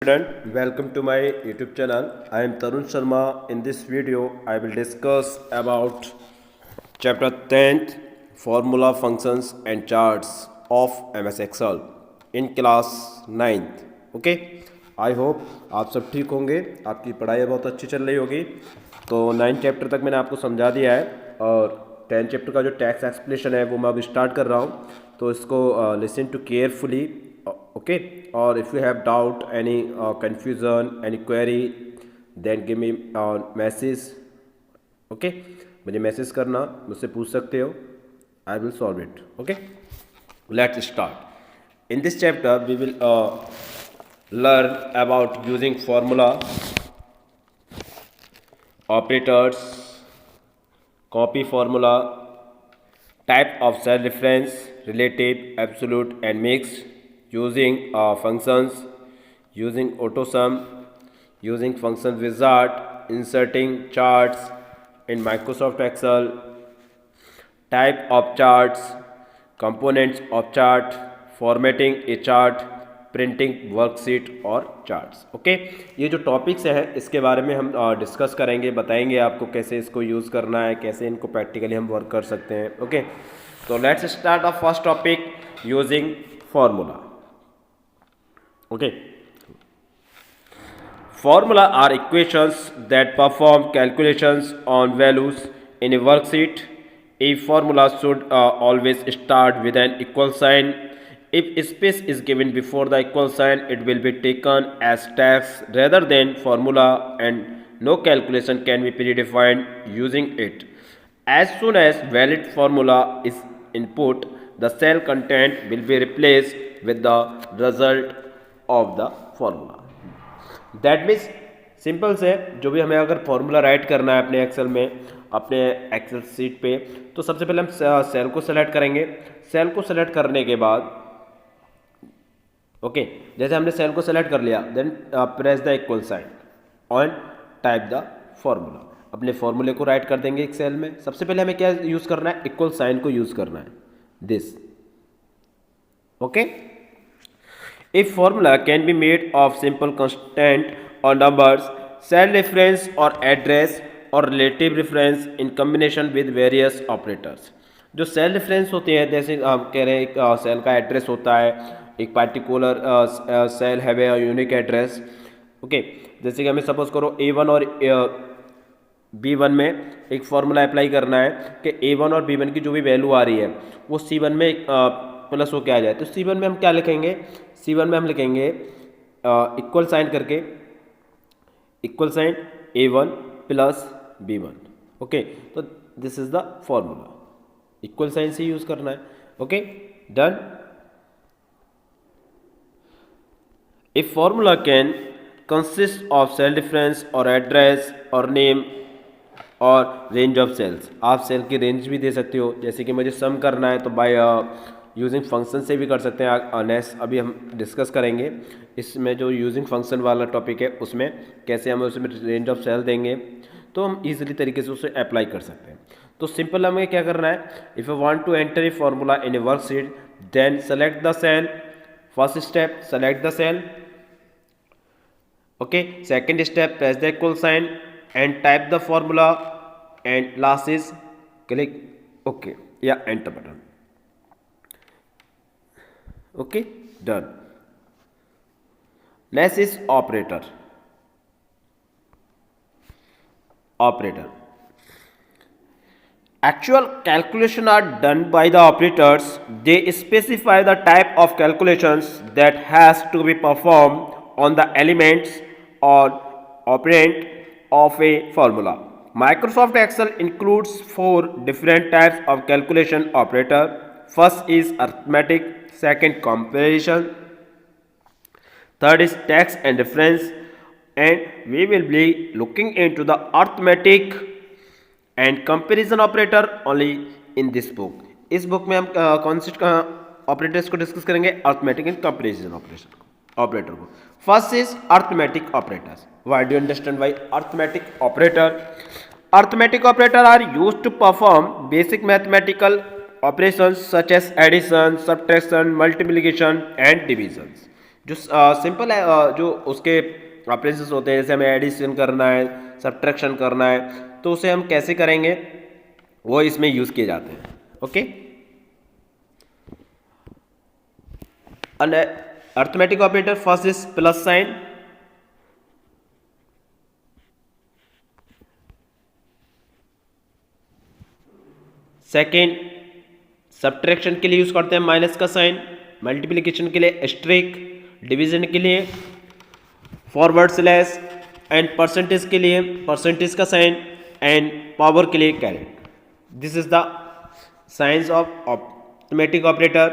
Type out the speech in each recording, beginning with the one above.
Student, welcome to my YouTube channel. I am Tarun Sharma. In this video, I will discuss about chapter 10th formula functions and charts of MS Excel in class 9th. Okay, I hope आप सब ठीक होंगे, आपकी पढ़ाई बहुत अच्छी चल रही होगी। तो 9th चैप्टर तक मैंने आपको समझा दिया है और 10th चैप्टर का जो टैक्स एक्सप्लेनेशन है वो मैं अब स्टार्ट कर रहा हूँ, तो इसको listen to carefully. Okay, or if you have doubt, any confusion, any query, then give me message. Okay, मुझे मैसेज करना, मुझसे पूछ सकते हो, I will solve it. Okay, let's start. In this chapter we will learn about using formula, operators, copy formula, type of cell reference, relative, absolute and mixed, using functions, using AutoSum, using function wizard, inserting charts in Microsoft Excel, type of charts, components of chart, formatting a chart, printing worksheet और charts. Okay, ये जो topics हैं इसके बारे में हम discuss करेंगे, बताएंगे आपको कैसे इसको यूज़ करना है, कैसे इनको प्रैक्टिकली हम वर्क कर सकते हैं। ओके, तो let's start the first topic, using formula. Okay, formula are equations that perform calculations on values in a worksheet. A formula should always start with an equal sign. If space is given before the equal sign, it will be taken as text rather than formula, and no calculation can be predefined using it. As soon as valid formula is input, the cell content will be replaced with the result of the formula. That means simple से जो भी हमें अगर formula right करना है अपने Excel में, अपने एक्सेल सीट पे, तो सबसे पहले हम सेल को सेलेक्ट करेंगे। सेल को सेलेक्ट करने के बाद ओके, जैसे हमने सेल को सेलेक्ट कर लिया, then press the equal sign and type the formula. अपने फॉर्मूले को राइट कर देंगे एक्सेल में। सबसे पहले हमें क्या यूज़ करना है, इक्वल साइन को यूज़ करना है, this. Okay, A formula can be made of simple constant or numbers, cell reference or address or relative reference in combination with various operators. जो सेल रेफरेंस होते हैं, जैसे हम कह रहे हैं एक सेल का एड्रेस होता है, एक particular cell have a unique address. Okay, जैसे कि हमें सपोज करो A1 और B1 में एक फॉर्मूला अप्लाई करना है कि A1 और B1 की जो भी वैल्यू आ रही है वो C1 में प्लस हो के आ जाए। तो C1 में हम क्या लिखेंगे, C1 में हम लिखेंगे इक्वल साइन करके, equal sign A1 plus B1। Okay, तो this is the formula, equal sign से यूज करना है। Okay, done. A formula can consist of cell difference और एड्रेस और नेम और रेंज ऑफ सेल्स। आप सेल की रेंज भी दे सकते हो, जैसे कि मुझे सम करना है तो बाय यूजिंग फंक्शन से भी कर सकते हैं। नेक्स्ट अभी हम डिस्कस करेंगे इसमें जो यूजिंग फंक्शन वाला टॉपिक है, उसमें कैसे हम उसमें रेंज ऑफ सेल देंगे, तो हम इजीली तरीके से उसे अप्लाई कर सकते हैं। तो सिंपल हमें क्या करना है, if you want to enter a formula in a worksheet, then select the cell. First step, select the cell. Okay, second step, press the equal sign and type the formula, and last is click okay या enter button. Okay, done. Next is operator. Operator. Actual calculation are done by the operators. They specify the type of calculations that has to be performed on the elements or operand of a formula. Microsoft Excel includes 4 different types of calculation operator. First is arithmetic, second comparison, third is tax and reference, and we will be looking into the arithmetic and comparison operator only in this book. इस book में हम कौन से operators को discuss करेंगे, arithmetic and comparison operator को। First is arithmetic operators. Why do you understand by arithmetic operator? Arithmetic operator are used to perform basic mathematical operations such as addition, subtraction, multiplication and divisions. जो simple है, जो उसके operations होते हैं, जैसे हमें addition करना है, सब्ट्रैक्शन करना है, तो उसे हम कैसे करेंगे, वो इसमें यूज़ किए जाते हैं. Okay. An arithmetic operator, first is plus sign. Second subtraction के लिए यूज करते हैं माइनस का साइन, मल्टीप्लिकेशन के लिए एस्ट्रिक, डिवीजन के लिए फॉरवर्ड स्लैश, एंड परसेंटेज के लिए परसेंटेज का साइन, एंड पावर के लिए caret. This is the science of arithmetic operator.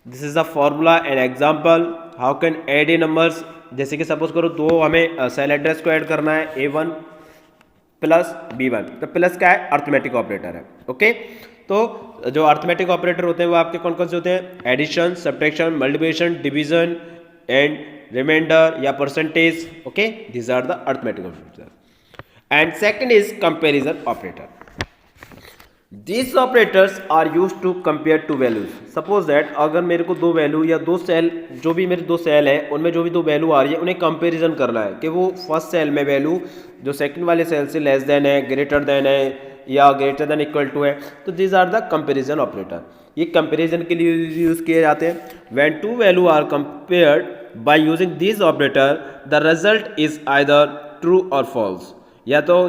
This is the formula and example. How can add a numbers. जैसे कि सपोज करो दो हमें सेल एड्रेस को ऐड करना है, A1 प्लस B1, तो प्लस क्या है, अरिथमेटिक ऑपरेटर है. ओके. तो जो अरिथमेटिक ऑपरेटर होते हैं वो आपके कौन कौन से होते हैं, addition, subtraction, multiplication, division and reminder या percentage. Okay, these are the arithmetic operator. And second is comparison operator. These operators are used to compare two values. Suppose that अगर मेरे को दो वैल्यू या दो सेल, जो भी मेरे दो सेल है उनमें जो भी दो वैल्यू आ रही है उन्हें कंपैरिजन करना है कि वो फर्स्ट सेल में वैल्यू जो सेकंड वाले सेल से लेस देन है, ग्रेटर देन है या ग्रेटर देन इक्वल टू है. तो these are the comparison operator. ये कंपैरिजन के लिए यूज किए जाते हैं. When two value are compared by using this operator the result is either true or false. या तो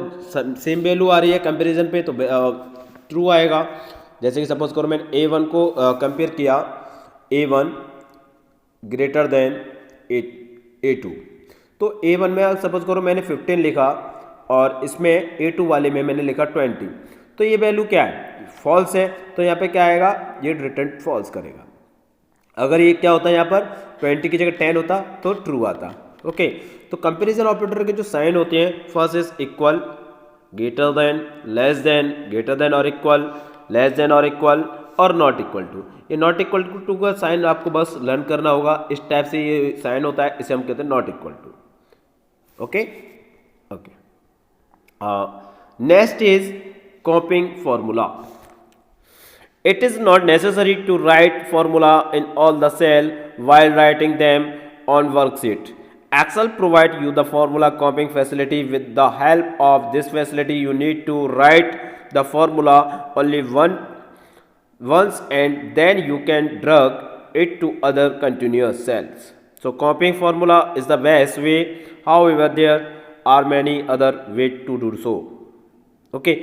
सेम वैल्यू आ रही है कंपैरिजन पे तो ट्रू आएगा. जैसे कि सपोज करो मैंने A1 को कंपेयर किया, A1 ग्रेटर देन A2, तो A1 में सपोज करो मैंने 15 लिखा और इसमें A2 वाले में मैंने लिखा 20, तो ये वैल्यू क्या है, फॉल्स है. तो यहाँ पे क्या आएगा, ये रिटर्न फॉल्स करेगा. अगर ये क्या होता है यहाँ पर 20 की जगह 10 होता तो ट्रू आता. ओके. तो कंपेरिजन ऑपरेटर के जो साइन होते हैं, first is equal, greater than, less than, greater than और इक्वल, लेस देन और इक्वल, और नॉट इक्वल टू. ये नॉट इक्वल टू का साइन आपको बस लर्न करना होगा. इस टाइप से ये साइन होता है, इसे हम कहते हैं not equal to. Okay. Okay. Next is copying formula. It is not necessary to write formula in all the cell while writing them on worksheet. Excel provides you the formula copying facility. With the help of this facility, you need to write the formula only once and then you can drag it to other continuous cells. So copying formula is the best way. However, there are many other ways to do so. Okay.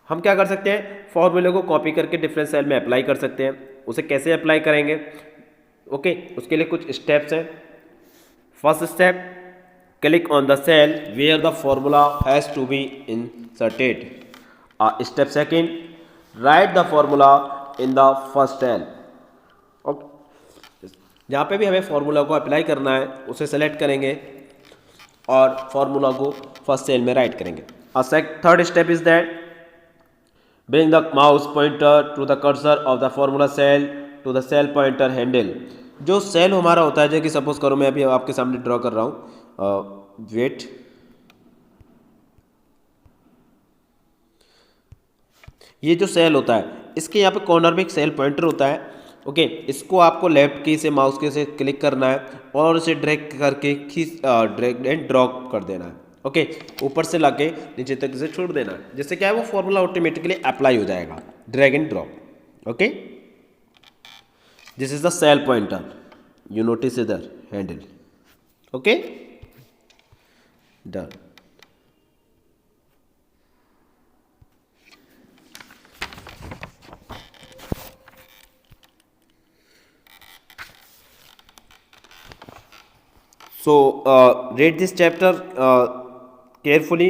हम क्या कर सकते हैं, फॉर्मूले को copy करके different cell में apply कर सकते हैं. उसे कैसे अप्लाई करेंगे, ओके, उसके लिए कुछ स्टेप्स हैं. First step, click on the cell where the formula has to be inserted. Step second, write the formula in the first cell. जहाँ पे भी हमें फॉर्मूला को अप्लाई करना है उसे सेलेक्ट करेंगे और फॉर्मूला को फर्स्ट सेल में राइट करेंगे. Third step is that bring the mouse pointer to the cursor of the formula cell to the cell pointer handle. जो सेल हमारा होता है, जैसे कि सपोज करो मैं अभी आपके सामने ड्रॉ कर रहा हूँ, वेट, ये जो सेल होता है इसके यहाँ पे कॉर्नर में एक सेल पॉइंटर होता है. ओके. इसको आपको लेफ्ट की से माउस के से क्लिक करना है और उसे ड्रैग करके ड्रैग एंड ड्रॉप कर देना है. ओके. ऊपर से लाके नीचे तक इसे छोड़ देना है, जिससे क्या है वो फॉर्मूला ऑटोमेटिकली अप्लाई हो जाएगा, drag and drop. Okay. This is the cell pointer, you notice इधर handle. Okay. Done. So read this chapter carefully.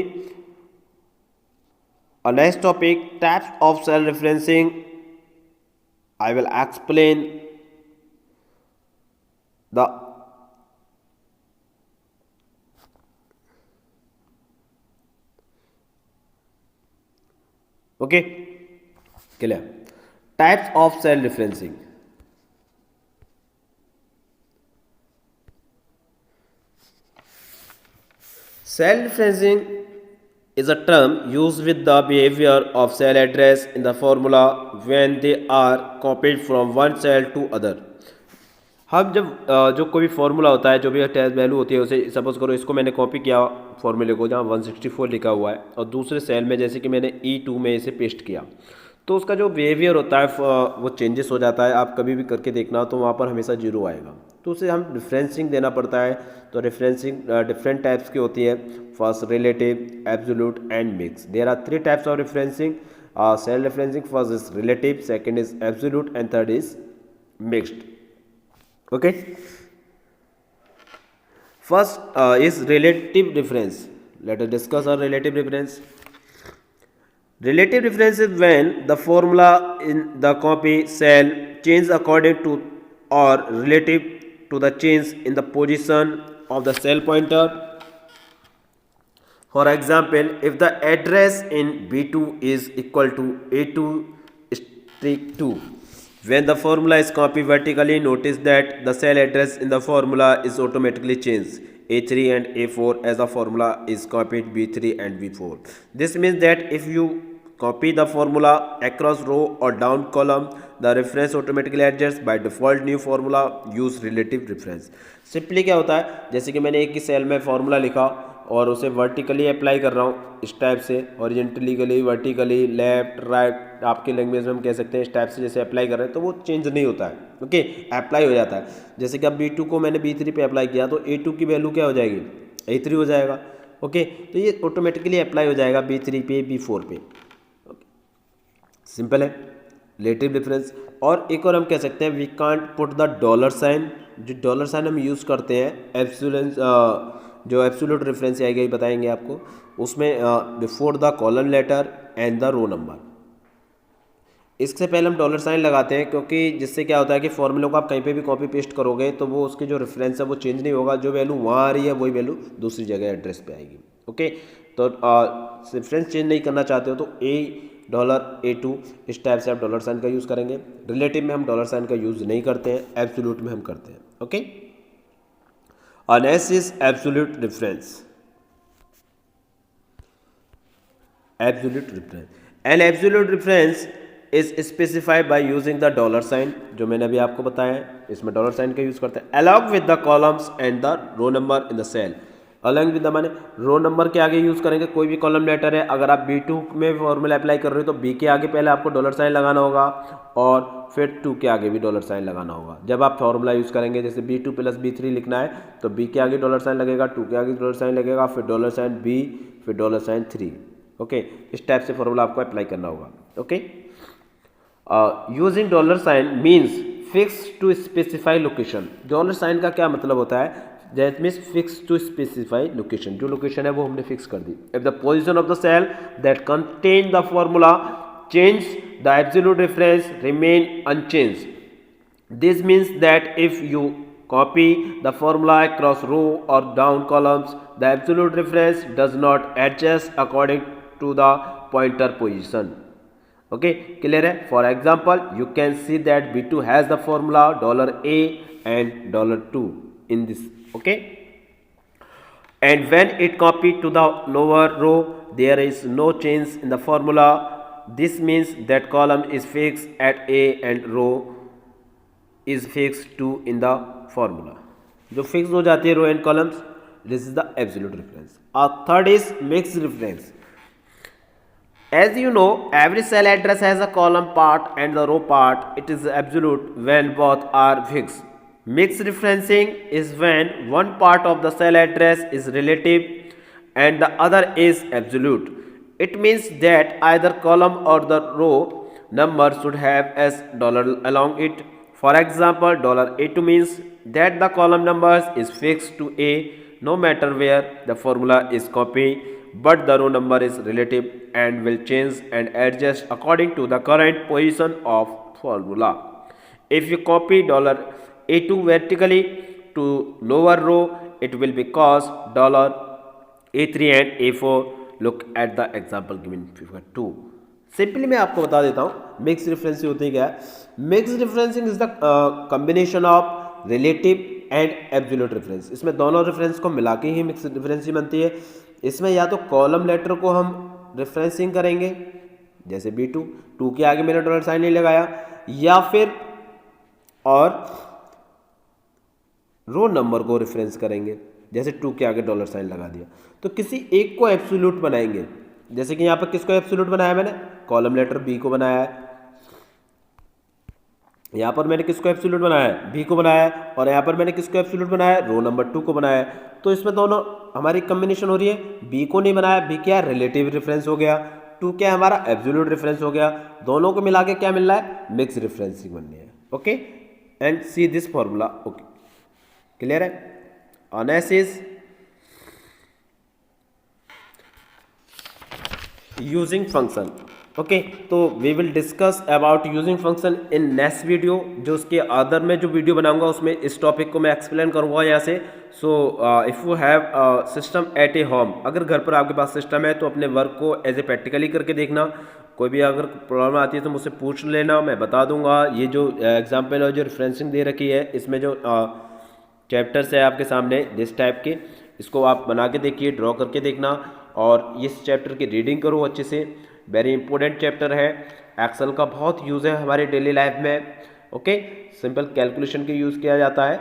A next topic, types of cell referencing. I will explain the okay, clear. Types of cell referencing. Cell referencing is a term used with the behavior of cell address in the formula when they are copied from one cell to other. हम जब जो कोई भी formula होता है, जो भी test value होती है, उसे सपोज करो इसको मैंने कॉपी किया फॉर्मूले को जहाँ 164 लिखा हुआ है, और दूसरे सेल में जैसे कि मैंने E2 में इसे पेस्ट किया, तो उसका जो बिहेवियर होता है वो चेंजेस हो जाता है। आप कभी भी करके देखना तो वहाँ पर हमेशा जीरो आएगा, तो उसे हम डिफरेंसिंग देना पड़ता है। तो डिफरेंसिंग डिफरेंट टाइप्स की होती है। First relative, absolute and mix. There are 3 types of differencing. Cell differencing first is relative, second is absolute and third is mixed. Okay, first is relative difference. Let us discuss our relative difference. Relative difference is when the formula in the copy cell change according to or relative to the change in the position of the cell pointer. For example, if the address in B2 is equal to A2 strict 2, when the formula is copied vertically, notice that the cell address in the formula is automatically changed A3 and A4 as the formula is copied B3 and B4. This means that if you copy the formula across row or down column, the reference automatically adjusts by default. New formula use relative reference. Simply क्या होता है, जैसे कि मैंने एक ही cell में formula लिखा और उसे वर्टिकली अप्लाई कर रहा हूँ इस टाइप से, हॉरिजॉन्टली, वर्टिकली, लेफ्ट राइट, आपके लैंग्वेज में हम कह सकते हैं इस टाइप से जैसे अप्लाई कर रहे हैं, तो वो चेंज नहीं होता है। ओके, अप्लाई हो जाता है। जैसे कि अब B2 को मैंने B3 पे अप्लाई किया तो A2 की वैल्यू क्या हो जाएगी, A3 हो जाएगा। ओके, तो ये ऑटोमेटिकली अप्लाई हो जाएगा B3 पे, B4 पे। सिंपल है रिलेटिव डिफरेंस। और एक और हम कह सकते हैं we can't put the dollar sign. जो डॉलर साइन हम यूज़ करते हैं एब्सोल्यूट, जो एब्सोल्यूट रेफरेंस आएगा बताएंगे आपको, उसमें before the column letter and the row number, इससे पहले हम डॉलर साइन लगाते हैं, क्योंकि जिससे क्या होता है कि फॉर्मूले को आप कहीं पे भी कॉपी पेस्ट करोगे तो वो उसकी जो रेफरेंस है वो चेंज नहीं होगा, जो वैल्यू वहाँ आ रही है वही वैल्यू दूसरी जगह एड्रेस पे आएगी। ओके, तो रेफरेंस चेंज नहीं करना चाहते हो तो $A2 इस टाइप से आप डॉलर साइन का यूज़ करेंगे। रिलेटिव में हम डॉलर साइन का यूज़ नहीं करते हैं, एब्सोल्यूट में हम करते हैं। ओके, और next is absolute difference. Absolute difference, an absolute difference is specified by using the dollar sign, जो मैंने अभी आपको बताया है, इसमें डॉलर साइन का यूज़ करते हैं। Along with the columns and the row number in the cell. Along with the माने रो नंबर के आगे यूज़ करेंगे, कोई भी कॉलम लेटर है, अगर आप B2 में फॉर्मूला अप्लाई कर रहे हो तो B के आगे पहले आपको डॉलर साइन लगाना होगा और फिर 2 के आगे भी डॉलर साइन लगाना होगा। जब आप फॉर्मूला यूज़ करेंगे, जैसे B2 + B3 लिखना है तो B के आगे डॉलर साइन लगेगा, 2 के आगे डॉलर साइन लगेगा, फिर डॉलर साइन B, फिर डॉलर साइन 3। ओके, इस टाइप से फॉर्मूला आपको अप्लाई करना होगा। Okay, using dollar sign means fix to specify location. Dollar sign का क्या मतलब होता है, that means fix to specify location, जो लोकेशन है वो हमने फिक्स कर दी। If the position of the cell that contain the formula change, the absolute reference remain unchanged. This means that if you copy the formula across row or down columns, the absolute reference does not adjust according to the pointer position. Okay, clear है? For example, you can see that B2 has the formula $A and $2 in this. Okay, and when it copied to the lower row, there is no change in the formula. This means that column is fixed at A and row is fixed to in the formula. जो fix हो जाती है row and columns, this is the absolute reference. Third is mixed reference. As you know, every cell address has a column part and the row part. It is absolute when both are fixed. Mixed referencing is when one part of the cell address is relative and the other is absolute. It means that either column or the row number should have as dollar along it. For example, $A2 means that the column numbers is fixed to A no matter where the formula is copied, but the row number is relative and will change and adjust according to the current position of formula. If you copy $A2 vertically to lower row, it will be cause $A3 and A4. Look at the example given figure 2. Simply मैं आपको बता देता हूँ mix referencing होती है क्या है। Mix referencing is the combination of relative and absolute reference. इसमें दोनों रेफरेंस को मिला के ही मिक्स रेफरेंसिंग बनती है। इसमें या तो कॉलम लेटर को हम रेफरेंसिंग करेंगे, जैसे B2, 2 के आगे मैंने डॉलर साइन नहीं लगाया, या फिर और रो नंबर को रेफरेंस करेंगे, जैसे 2 के आगे डॉलर साइन लगा दिया। तो किसी एक को एब्सोल्यूट बनाएंगे, जैसे कि यहाँ पर किसको एब्सोल्यूट बनाया मैंने, कॉलम लेटर बी को बनाया है, यहाँ पर मैंने किसको एब्सोल्यूट बनाया है, बी को बनाया है, और यहाँ पर मैंने किसको एब्सोल्यूट बनाया है, रो नंबर 2 को बनाया है। तो इसमें दोनों हमारी कम्बिनेशन हो रही है, बी को नहीं बनाया, बी क्या है, रिलेटिव रेफरेंस हो गया, 2 क्या है हमारा, एब्सोल्यूट रेफरेंस हो गया, दोनों को मिला के क्या मिल रहा है, मिक्स रेफरेंसिंग बननी है। Okay, and see this formula. Okay, clear है। Next is using function. Okay, तो we will discuss about using function in next video. जो उसके अदर में जो वीडियो बनाऊंगा उसमें इस टॉपिक को मैं एक्सप्लेन करूंगा यहाँ से। So if you have system eight A home, अगर घर पर आपके पास सिस्टम है तो अपने वर्क को एज ए प्रैक्टिकली करके देखना। कोई भी अगर प्रॉब्लम आती है तो मुझसे पूछ लेना, मैं बता दूंगा। ये जो एग्जाम्पल और जो रेफरेंसिंग दे रखी है, इसमें जो चैप्टर्स है आपके सामने दिस टाइप के, इसको आप बना के देखिए, ड्रॉ करके देखना, और इस चैप्टर की रीडिंग करो अच्छे से। वेरी इंपॉर्टेंट चैप्टर है, एक्सेल का बहुत यूज़ है हमारे डेली लाइफ में। ओके, सिंपल कैलकुलेशन के यूज़ किया जाता है।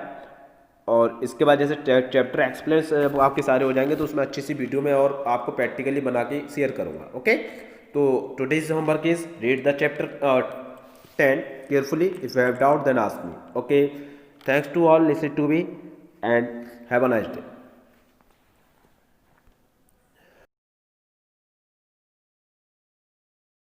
और इसके बाद जैसे चैप्टर एक्सप्लेन आपके सारे हो जाएंगे तो उसमें अच्छी सी वीडियो में और आपको प्रैक्टिकली बना के शेयर करूँगा। ओके, तो today's homework is read the chapter 10 carefully, if you have doubt then ask me. Okay, thanks to all listen to me and have a nice day.